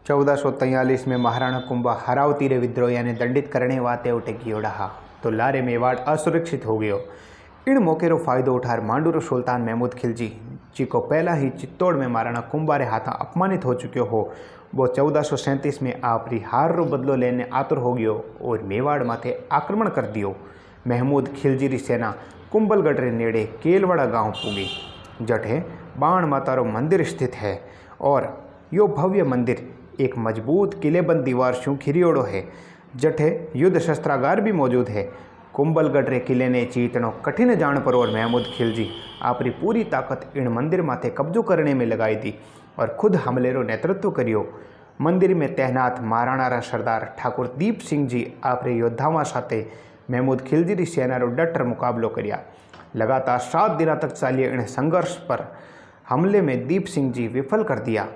1443 में महाराणा कुंभा हरावती रे विद्रोह ने दंडित करने वाते उठे गियो रहा तो लारे मेवाड़ असुरक्षित हो गयो। इन मौके रो फायदो उठार मांडू सुल्तान महमूद खिलजी जी को पहला ही चित्तौड़ में महाराणा कुंभा रे हाथा अपमानित हो चुक्यो हो, वो 1437 में आपरी हार रो बदलो लेने आतुर हो गयो और मेवाड़ माथे आक्रमण कर दियो। महमूद खिलजी री सेना कुंभलगढ़ रे नेड़े केलवाड़ा गांव पूगी, जठे बाण माता रो मंदिर स्थित है और यो भव्य मंदिर एक मजबूत किलेबंद दीवार शू घिरियोड़ो है, जठे युद्ध शस्त्रागार भी मौजूद है। कुंभलगढ़ रे किले ने जीतनो कठिन जान पर और महमूद खिलजी आपरी पूरी ताकत इन मंदिर माथे कब्जो करने में लगाई दी और खुद हमले रो नेतृत्व करियो। मंदिर में तैनात महाराणा रा सरदार ठाकुर दीप सिंह जी आपरे योद्धावां साथे महमूद खिलजी री सेना रो डटर मुकाबलो कर्या। लगातार 7 दिन तक चालिए इन संघर्ष पर हमले में दीप सिंह जी विफल कर दिया,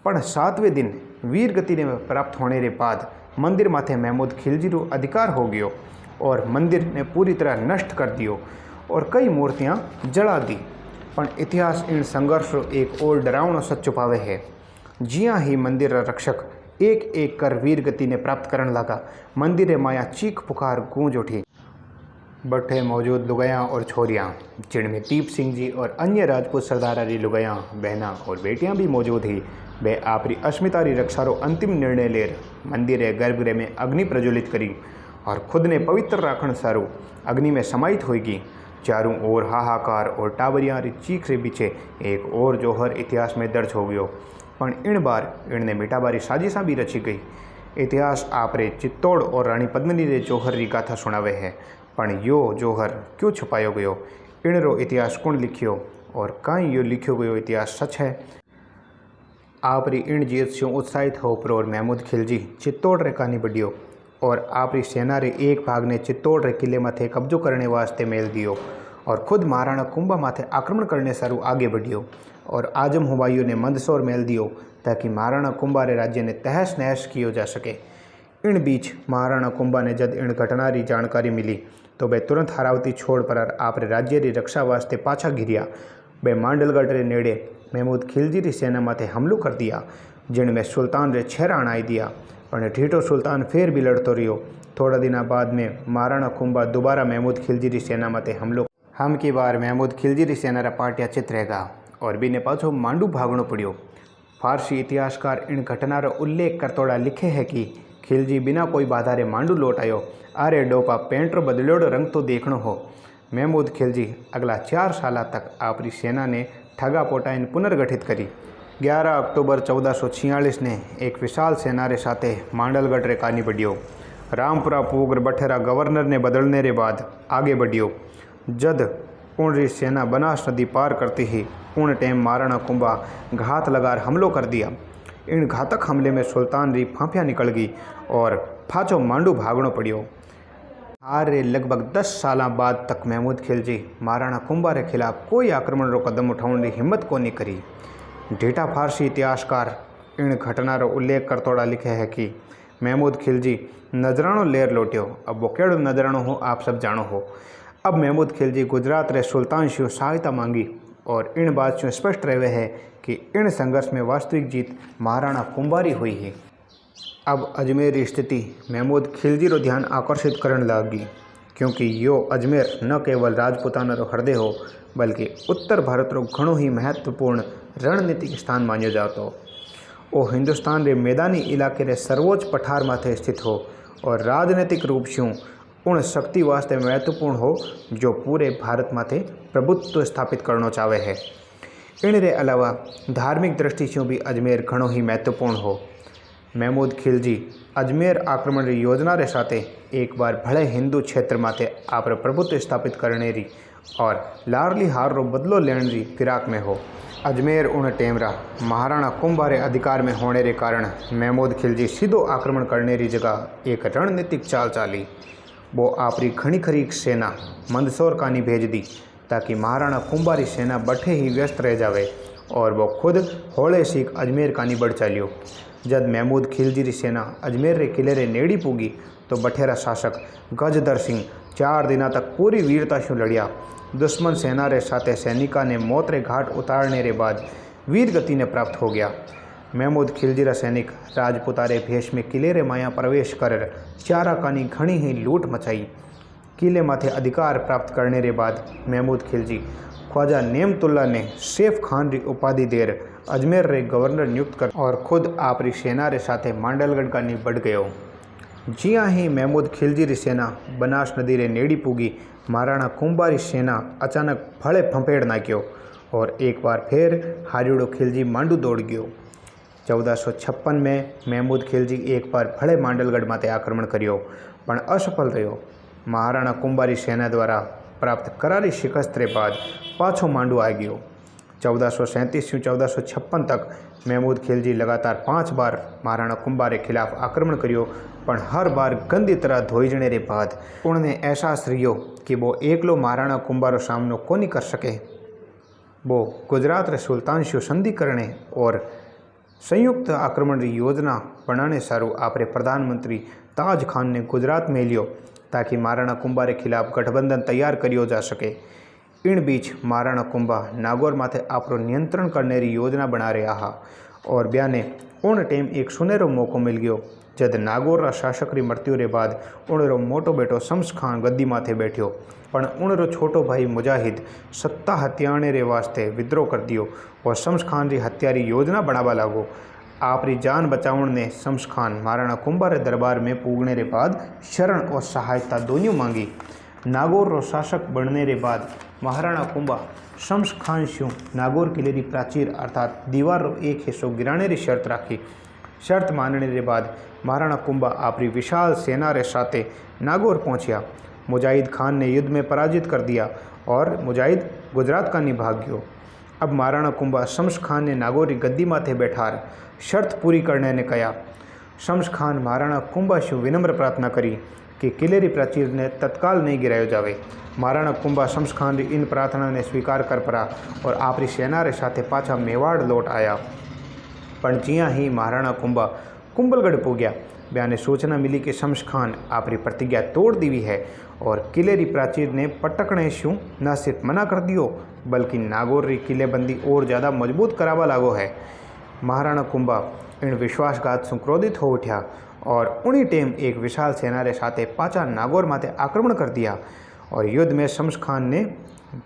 पण 7वें दिन वीर गति ने प्राप्त होने के बाद मंदिर माथे महमूद खिलजी रो अधिकार हो गयो और मंदिर ने पूरी तरह नष्ट कर दियो और कई मूर्तियां जला दी। पण इतिहास इन संघर्ष रो एक और डरावनो सच छुपावे है। जिया ही मंदिर रा रक्षक एक एक कर वीर गति ने प्राप्त करने लगा, मंदिर माया चीख पुकार गूंज उठी। बठे मौजूद लुगायां और छोरियां, जिनमें दीप सिंह जी और अन्य राजपूत सरदारारी लुगायां, बहना और बेटियां भी मौजूद ही, वे आपरी अस्मिता री रक्षा रो अंतिम निर्णय लेर मंदिर गर्भगृह में अग्नि प्रज्वलित करी और खुद ने पवित्र राखण सारू अग्नि में समाहित होगी। चारों ओर हाहाकार और टाबरियां री चीख रे पीछे एक और जोहर इतिहास में दर्ज हो गयो, पण इन बार इनने मिटाबारी साजिशा भी रची गई। इतिहास आपरे चित्तौड़ और रानी पद्मिनी रे जोहर री गाथा सुनावे है, पण यो जोहर क्यों छुपायो गयो, इन रो इतिहास कौन लिखियो और कहीं यो लिखियो गयो इतिहास सच है। आपरी इन जीत से उत्साहित हो पर और महमूद खिलजी चित्तौड़ रे कानी बढ़ियो और आपरी सेना रे एक भाग ने चित्तौड़ रे किले माथे कब्जो करने वास्ते मेल दियो और खुद महाराणा कुंभा माथे आक्रमण करने सारू आगे बढ़ियो और आजम हुमायूं ने मंदसौर मेल दियो ताकि महाराणा कुंभा रे राज्य ने तहस नहस कियो जा सके। इन बीच महाराणा कुंभा ने जब इन घटना री जानकारी मिली तो वे तुरंत हरावती छोड़ पर आपरे राज्य री रक्षा वास्ते पाछा घिरिया। वे मांडलगढ़ रे नेड़े महमूद खिलजी री सेना माथे हमलो कर दिया, जिनमें सुल्तान रे 6 राण आई दिया, पर ठीठो सुल्तान फिर भी लड़तो रहियो। थोड़ा दिना बाद में महाराणा कुंभा दोबारा महमूद खिलजी री सेना माथे हमलो। हम की बार महमूद खिलजी री सेना रा पाटिया चित रहेगा और बी ने पाछो मांडू भागणो पड़ियो। फारसी इतिहासकार इन घटना रो उल्लेख करतोड़ा लिखे है कि खिलजी बिना कोई बाधा रे मांडू लौट आयो। अरे डोपा पेंट रो बदलोड़ो रंग तो देखणो हो। महमूद खिलजी अगला 4 साल तक आपरी सेना ने ठगा पोटाइन पुनर्गठित करी। 11 अक्टूबर 1446 ने एक विशाल सेना रे साथे मांडलगढ़ रे कानी बढ़ियो। रामपुरा पूगर बठेरा गवर्नर ने बदलने रे बाद आगे बढ़ियो। जद उन री सेना बनास नदी पार करती ही उन टाइम महाराणा कुंभा घात लगार हमलो कर दिया। इन घातक हमले में सुल्तान री फांफियाँ निकल गई और फाचो मांडू भागणो पड़ियो। हार रे लगभग 10 साल बाद तक महमूद खिलजी महाराणा कुंभा रे खिलाफ कोई आक्रमण रो कदम उठाने की हिम्मत को नहीं करी। ढेठा फारसी इतिहासकार इन घटना रो उल्लेख करतोड़ा लिखे है कि महमूद खिलजी नजरानो लेर लौटियो। अब वो केड़ो नजरानो हो आप सब जानो हो। अब महमूद खिलजी गुजरात रे सुल्तान से सहायता मांगी और इन बात से स्पष्ट रहे है कि इन संघर्ष में वास्तविक जीत महाराणा कुंभारी हुई है। अब अजमेर की स्थिति महमूद खिलजी रो ध्यान आकर्षित करने लगी, क्योंकि यो अजमेर न केवल राजपूताना रो हृदय हो बल्कि उत्तर भारत रो घणो ही महत्वपूर्ण रणनीतिक स्थान मान्यो जातो। ओ हिंदुस्तान रे मैदानी इलाके रे सर्वोच्च पठार माथे स्थित हो और राजनीतिक रूप से उन शक्ति वास्ते महत्वपूर्ण हो जो पूरे भारत माथे प्रभुत्व स्थापित करना चाहे है। इन रे अलावा धार्मिक दृष्टि से भी अजमेर घणो ही महत्वपूर्ण हो। महमूद खिलजी अजमेर आक्रमण री योजना रे साथे एक बार भले हिंदू क्षेत्र माथे आप प्रभुत्व स्थापित करने री और लारली हार रो बदलो लेने री फिराक में हो। अजमेर उन टेमरा महाराणा कुंभा रे अधिकार में होने रे कारण महमूद खिलजी सीधो आक्रमण करने री जगह एक रणनीतिक चाल चाली। वो आपरी घनी खरी सेना मंदसौर कानी भेज दी ताकि महाराणा कुंभा री सेना बठे ही व्यस्त रह जावे और वो खुद होले सीख अजमेर कानी बढ़ चालियो। जब महमूद खिलजी री सेना अजमेर रे किले रे नेड़ी पूगी तो बठेरा शासक गजदर सिंह 4 दिन तक पूरी वीरता से लड़िया। दुश्मन सेना रे साथे सैनिका ने मौत रे घाट उतारने रे बाद वीर गति ने प्राप्त हो गया। महमूद खिलजीरा सैनिक राजपुतारे भेष में किले रे माया प्रवेश कर चाराकानी घणी ही लूट मचाई। किले माथे अधिकार प्राप्त करने रे बाद महमूद खिलजी ख्वाजा नेमतुल्ला ने सेफ खान री उपाधि देर अजमेर रे गवर्नर नियुक्त कर और खुद आपरी सेना रे साथे मांडलगढ़ का नी बढ़ गयो। जिया ही महमूद खिलजी री सेना बनास नदी रे नेड़ी पूगी, महाराणा कुंभा री सेना अचानक फळे फंपेड़ नाख्यो और एक बार फिर हारियोड़ो खिलजी मांडू दौड़ गयो। 1456 में महमूद खिलजी एक बार फळे मांडलगढ़ माथे आक्रमण कर्यो पण असफल रह्यो। महाराणा कुंभारी सेना द्वारा प्राप्त करारी शिकस्त रे बाद पाछो मांडू आ गयो। 1437 से 1456 तक महमूद खिलजी लगातार 5 बार महाराणा कुंभा रे खिलाफ आक्रमण कर्यो पण हर बार गंदी तरह धोईजणे रे बाद उन्हें एहसास रह्यो कि वो एकलो महाराणा कुंभा रो सामनो कोनी कर सके। वो गुजरात रे सुल्तान से संधि करने और संयुक्त आक्रमण की योजना बनाने सारू आपरे प्रधानमंत्री ताज खान ने गुजरात में लियो ताकि महाराणा कुंभा के खिलाफ गठबंधन तैयार करियो जा सके। इन बीच महाराणा कुंभा नागौर माथे आपरो नियंत्रण करने की योजना बना रहा हा और ब्याने उन टाइम एक सुनहरो मौको मिल गयो जद नागौर शासक री मृत्यु रे बाद उनरो मोटो बेटो शम्स खान गद्दी माथे बैठ्यो पण उनरो छोटो भाई मुजाहिद सत्ता हत्याने रे वास्ते विद्रोह कर दियो और शम्स खान री हत्या री योजना बनावा लागो। आपरी जान बचावण ने शम्स खान महाराणा कुंभा रे दरबार में पूगने रे बाद शरण और सहायता दोनों मांगी। नागौर रो शासक बनने रे बाद महाराणा कुंभा शम्स खान शू नागौर किले री प्राचीर अर्थात दीवार रो एक हिस्सो गिराने री शर्त राखी। शर्त मानने रे बाद महाराणा कुंभा आपरी विशाल सेना रे साथे नागौर पहुंचा। मुजाहिद खान ने युद्ध में पराजित कर दिया और मुजाहिद गुजरात का निभाग गयो। अब महाराणा कुंभा शम्स खान ने नागौर री गद्दी माथे बैठार शर्त पूरी करने ने कहा। शम्स खान महाराणा कुंभा शू विनम्र प्रार्थना करी कि किले री प्राचीर ने तत्काल नहीं गिरायो जावे। महाराणा कुंभा शम्स खान री इन प्रार्थना ने स्वीकार कर पड़ा और आपरी सेना रे साथे पाछा मेवाड़ लौट आया। पर जिया ही महाराणा कुंभा कुंभलगढ़ पहुंचा, ब्याने सूचना मिली कि शम्स खान आपरी प्रतिज्ञा तोड़ दी है और किले री प्राचीर ने पटकने शू न सिर्फ मना कर दियो बल्कि नागौर री किलेबंदी और ज़्यादा मजबूत करावा लागो है। महाराणा कुंभा इन विश्वासघात से क्रोधित हो उठा और उन्हीं टाइम एक विशाल सेना रे साथे पाचा नागौर माथे आक्रमण कर दिया और युद्ध में शम्स खान ने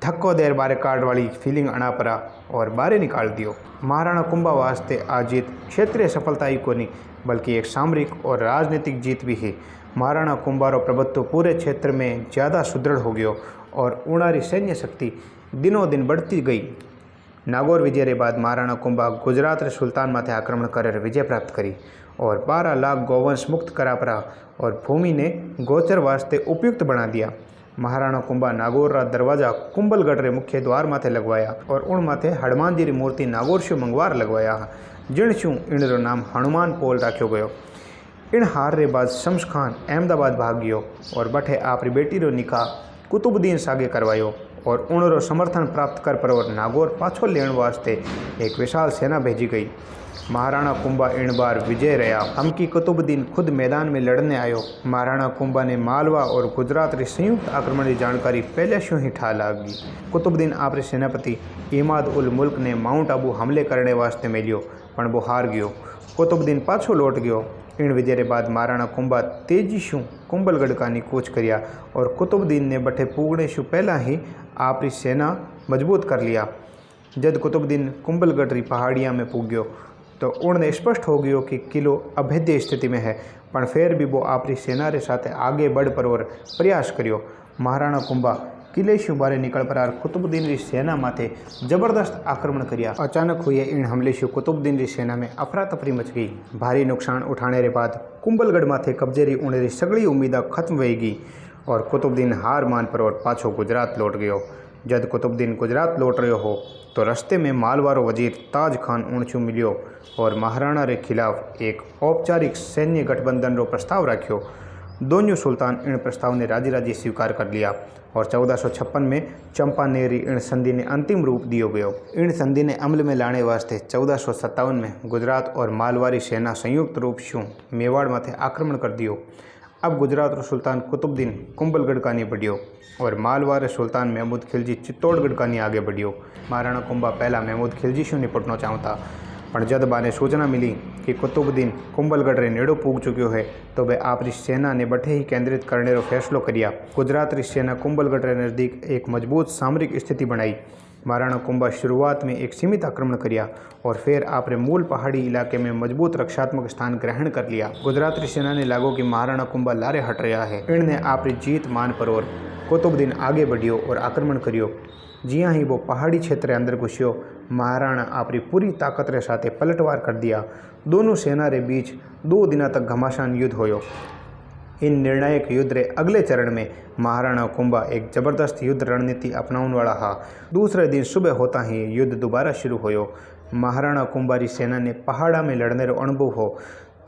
धक्को देर बारे कार्ड वाली फीलिंग अना पड़ा और बारे निकाल दियो। महाराणा कुंभा वास्ते आज जीत क्षेत्रीय सफलता ही कोनी बल्कि एक सामरिक और राजनीतिक जीत भी है। महाराणा कुंभा रो प्रभुत्व पूरे क्षेत्र में ज़्यादा सुदृढ़ हो गयो और उनारी सैन्य शक्ति दिनों दिन बढ़ती गई। नागौर विजय रे बाद महाराणा कुंभा गुजरात रे सुल्तान माथे आक्रमण कर विजय प्राप्त करी और 12 लाख गौवंश मुक्त करा पड़ा और भूमि ने गोचर वास्ते उपयुक्त बना दिया। महाराणा कुंभा नागौर रा दरवाजा कुंभलगढ़ रे मुख्य द्वार माथे लगवाया और उन माथे हनुमान जी री मूर्ति नागौर शू मंगवार लगवाया जिन शू इन रो नाम हनुमान पोल राख्यो गयो। इन हार रे बाद शम्स खान अहमदाबाद भाग गयो और बठे आपरी बेटी रो निकाह कुतुबुद्दीन सागे करवायो और उनरो समर्थन प्राप्त कर पर और नागौर पाछो लेण वास्ते एक विशाल सेना भेजी गई। महाराणा कुंभा इन बार विजय रहा। हमकी कुतुबुद्दीन खुद मैदान में लड़ने आयो। महाराणा कुंभा ने मालवा और गुजरात री संयुक्त आक्रमण की जानकारी पहले शू ही ठा लागी। कुतुबुद्दीन आपरे सेनापति इमाद उल मुल्क ने माउंट आबू हमले करने वास्ते मिलियो पण वो हार गयो। कुतुबुद्दीन पाछो लौट गयो। इन विजय के बाद महाराणा कुंभा तेजी शू कुंभलगढ़ का कूच करिया और कुतुबुद्दीन ने बठे पूगने शू पहला ही आपरी सेना मजबूत कर लिया। जब कुतुबुद्दीन कुंभलगढ़ री पहाड़ियाँ में पूग गयो तो उन्हें स्पष्ट हो गयो कि किलो अभेद्य स्थिति में है पर फिर भी वो आपरी सेना रे साथे आगे बढ़ पर और प्रयास करियो। महाराणा कुंभा किले शू बारे निकल पर कुतुबुद्दीन री सेना माथे जबरदस्त आक्रमण करिया। अचानक हुए इन हमले शू कुतुबुद्दीन री सेना में अफरा तफरी मच गई। भारी नुकसान उठाने रे बाद कुंभलगढ़ माथे कब्जे री उनरी सगड़ी उम्मीदा खत्म वेगी और कुतुबुद्दीन हार मान पर और पाछो गुजरात लौट गयो। जब कुतुबुद्दीन गुजरात लौट रह्यो हो तो रस्ते में मालवारो वजीर ताज खान उनचू मिलियो और महाराणा रे खिलाफ एक औपचारिक सैन्य गठबंधन रो प्रस्ताव रखियो। दोनों सुल्तान इन प्रस्ताव ने राजी राजी स्वीकार कर लिया और 1456 में चंपानेरी इन संधि ने अंतिम रूप दियो गयो। इन संधि ने अमल में लाने वास्ते 1457 में गुजरात और मालवारी सेना संयुक्त रूप शू मेवाड़ माथे आक्रमण कर दियो। अब गुजरात रो सुल्तान कुतुबुद्दीन कुंभलगढ़ कानी बढ़ियो और मालवार सुल्तान महमूद खिलजी चित्तौड़गढ़ कानी आगे बढ़ियो। महाराणा कुंभा पहला महमूद खिलजी शू निपटना चाहता पण जब बाने सूचना मिली कि कुतुबुद्दीन कुंभलगढ़ रे नेड़ो पूग चुक्यो है तो वे आपरी सेना ने बठे ही केंद्रित करने रो फैसलो करिया। गुजरात री सेना कुंभलगढ़ रे नज़दीक एक मजबूत सामरिक स्थिति बनाई। महाराणा कुंभा शुरुआत में एक सीमित आक्रमण करिया और फिर आपरे मूल पहाड़ी इलाके में मजबूत रक्षात्मक स्थान ग्रहण कर लिया। गुजरात री सेना ने लागो कि महाराणा कुंभा लारे हट रहा है। इनने आपरी जीत मान पर और कुतुबुद्दीन आगे बढ़ियो और आक्रमण करियो। जियां ही वो पहाड़ी क्षेत्र अंदर घुसियो, महाराणा आपरी पूरी ताकत रे साथे पलटवार कर दिया। दोनों सेना रे बीच 2 दिन तक घमासान युद्ध होयो। इन निर्णायक युद्ध रे अगले चरण में महाराणा कुंभा एक जबरदस्त युद्ध रणनीति अपनाउन वाला हा। दूसरे दिन सुबह होता ही युद्ध दोबारा शुरू होयो। महाराणा कुंभा री सेना ने पहाड़ा में लड़ने रो अनुभव हो,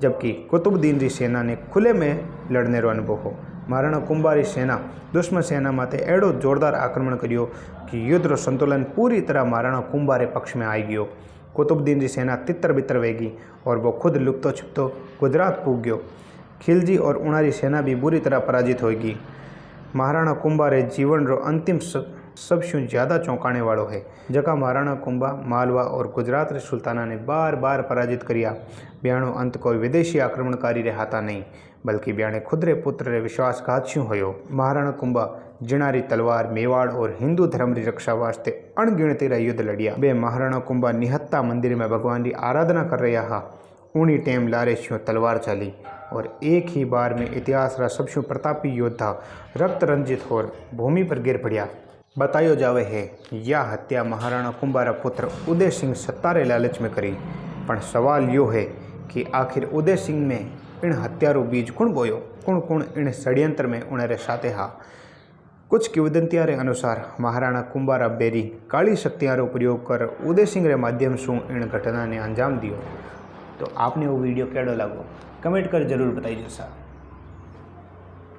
जबकि कुतुबुद्दीन री सेना ने खुले में लड़ने रो अनुभव हो। महाराणा कुंभा री सेना दुश्मन सेना माथे एडो जोरदार आक्रमण करियो कि युद्ध रो संतुलन पूरी तरह महाराणा कुंभा रे पक्ष में आई गयो। कुतुबुद्दीन री सेना तितर बितर वेगी और वो खुद लुप्तो छुपतो गुजरात पूग गयो। खिलजी और उणारी सेना भी बुरी तरह पराजित होगी। महाराणा कुंभा रे जीवन रो अंतिम सबसे ज़्यादा चौंकाने वालों है, जका महाराणा कुंभा मालवा और गुजरात रे सुल्ताना ने बार बार पराजित करिया। ब्याणो अंत कोई विदेशी आक्रमणकारी रे हाथा नहीं, बल्कि ब्याणे खुद रे पुत्र रे विश्वासघात छू होयो। महाराणा कुंभा जिणारी तलवार मेवाड़ और हिंदू धर्म री रक्षा वास्ते अणगिणती रा युद्ध लड़िया। वे महाराणा कुंभा निहत्ता मंदिर में भगवान की आराधना कर रहा हा। उन्हीं टेम लारे छो तलवार चली और एक ही बार में इतिहास रा सबसे प्रतापी योद्धा रक्त रंजित होर भूमि पर गिर पड़िया। बतायो जावे है या हत्या महाराणा कुंभा रा पुत्र उदय सिंह सत्तारे लालच में करी। पण सवाल यो है कि आखिर उदय सिंह में इन हत्यारो बीज कुण बोयो, कुण कुण इन षड्यंत्र में उणरे साथे हा। कुछ किंवदंतियां रे अनुसार महाराणा कुंभा रा बेरी काली शक्तियां रो प्रयोग कर उदय सिंह रे माध्यम से इन घटना ने अंजाम दियो। तो आपने वो वीडियो केड़ो लागो कमेंट कर जरूर बताइए साहब।